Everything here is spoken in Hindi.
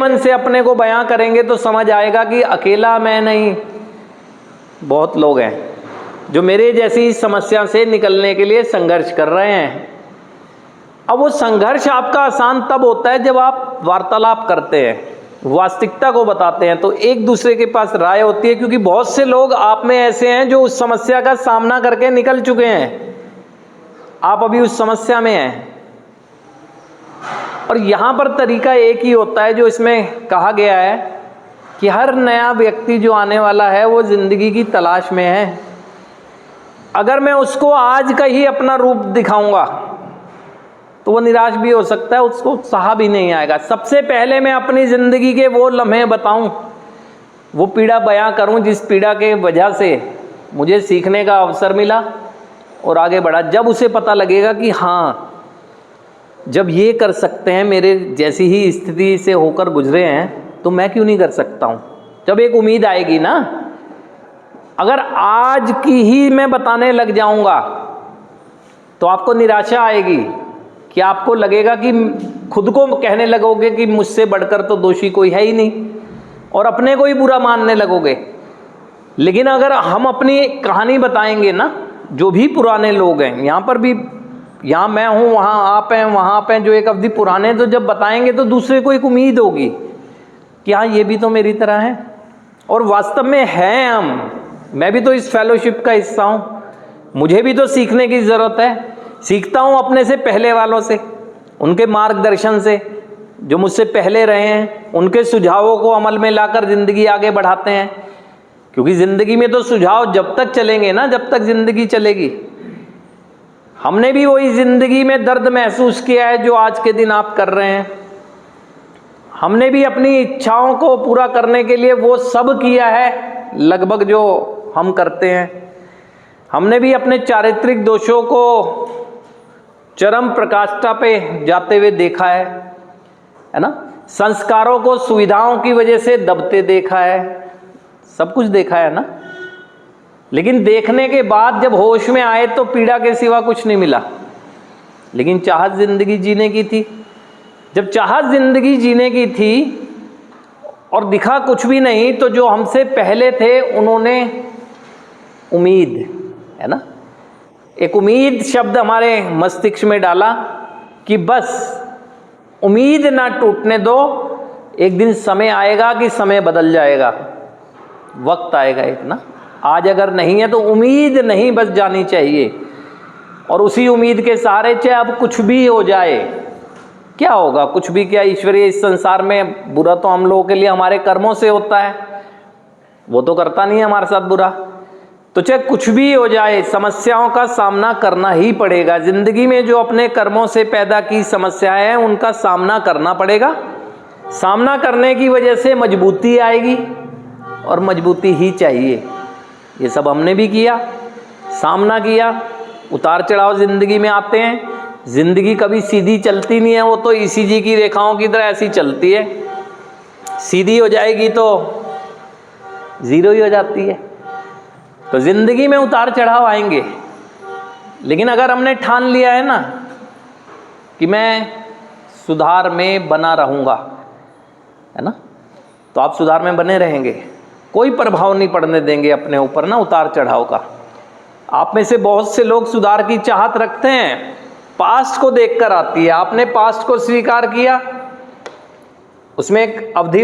मन से अपने को बयां करेंगे तो समझ आएगा कि अकेला मैं नहीं, बहुत लोग हैं जो मेरे जैसी समस्या से निकलने के लिए संघर्ष कर रहे हैं। अब वो संघर्ष आपका आसान तब होता है जब आप वार्तालाप करते हैं, वास्तविकता को बताते हैं, तो एक दूसरे के पास राय होती है। क्योंकि बहुत से लोग आप में ऐसे हैं जो उस समस्या का सामना करके निकल चुके हैं, आप अभी उस समस्या में हैं। और यहाँ पर तरीका एक ही होता है जो इसमें कहा गया है कि हर नया व्यक्ति जो आने वाला है वो जिंदगी की तलाश में है। अगर मैं उसको आज का ही अपना रूप दिखाऊंगा तो वो निराश भी हो सकता है, उसको उत्साह भी नहीं आएगा। सबसे पहले मैं अपनी ज़िंदगी के वो लम्हे बताऊं, वो पीड़ा बयां करूं जिस पीड़ा के वजह से मुझे सीखने का अवसर मिला और आगे बढ़ा। जब उसे पता लगेगा कि हाँ, जब ये कर सकते हैं, मेरे जैसी ही स्थिति से होकर गुजरे हैं, तो मैं क्यों नहीं कर सकता हूँ। जब एक उम्मीद आएगी ना, अगर आज की ही मैं बताने लग जाऊंगा तो आपको निराशा आएगी कि आपको लगेगा कि खुद को कहने लगोगे कि मुझसे बढ़कर तो दोषी कोई है ही नहीं, और अपने को ही बुरा मानने लगोगे। लेकिन अगर हम अपनी कहानी बताएंगे ना, जो भी पुराने लोग हैं, यहाँ पर भी, यहाँ मैं हूँ, वहाँ आप हैं, वहाँ आप हैं, जो एक अवधि पुराने, तो जब बताएंगे तो दूसरे को एक उम्मीद होगी कि हाँ, ये भी तो मेरी तरह है। और वास्तव में हैं हम, मैं भी तो इस फेलोशिप का हिस्सा हूँ, मुझे भी तो सीखने की ज़रूरत है। सीखता हूँ अपने से पहले वालों से, उनके मार्गदर्शन से, जो मुझसे पहले रहे हैं, उनके सुझावों को अमल में लाकर ज़िंदगी आगे बढ़ाते हैं। क्योंकि ज़िंदगी में तो सुझाव जब तक चलेंगे ना, जब तक ज़िंदगी चलेगी। हमने भी वही ज़िंदगी में दर्द महसूस किया है जो आज के दिन आप कर रहे हैं। हमने भी अपनी इच्छाओं को पूरा करने के लिए वो सब किया है लगभग जो हम करते हैं। हमने भी अपने चारित्रिक दोषों को चरम प्रकाष्ठा पे जाते हुए देखा है ना। संस्कारों को सुविधाओं की वजह से दबते देखा है, सब कुछ देखा है ना। लेकिन देखने के बाद जब होश में आए तो पीड़ा के सिवा कुछ नहीं मिला। लेकिन चाहत जिंदगी जीने की थी। जब चाहत जिंदगी जीने की थी और दिखा कुछ भी नहीं, तो जो हमसे पहले थे उन्होंने उम्मीद, है ना, एक उम्मीद शब्द हमारे मस्तिष्क में डाला कि बस उम्मीद ना टूटने दो, एक दिन समय आएगा कि समय बदल जाएगा, वक्त आएगा एक ना। आज अगर नहीं है तो उम्मीद नहीं बस जानी चाहिए, और उसी उम्मीद के सहारे चाहे अब कुछ भी हो जाए, क्या होगा, कुछ भी क्या, ईश्वरीय इस संसार में बुरा तो हम लोगों के लिए हमारे कर्मों से होता है, वो तो करता नहीं है हमारे साथ बुरा। तो चाहे कुछ भी हो जाए, समस्याओं का सामना करना ही पड़ेगा। जिंदगी में जो अपने कर्मों से पैदा की समस्याएं हैं उनका सामना करना पड़ेगा। सामना करने की वजह से मजबूती आएगी, और मजबूती ही चाहिए। ये सब हमने भी किया, सामना किया। उतार चढ़ाव जिंदगी में आते हैं। जिंदगी कभी सीधी चलती नहीं है, वो तो ईसीजी की रेखाओं की तरह ऐसी चलती है। सीधी हो जाएगी तो जीरो ही हो जाती है। तो जिंदगी में उतार चढ़ाव आएंगे, लेकिन अगर हमने ठान लिया है ना कि मैं सुधार में बना रहूँगा, है ना, तो आप सुधार में बने रहेंगे। कोई प्रभाव नहीं पड़ने देंगे अपने ऊपर ना उतार चढ़ाव का। आप में से बहुत से लोग सुधार की चाहत रखते हैं, पास्ट को देखकर आती है। आपने पास्ट को स्वीकार किया, उसमें एक अवधि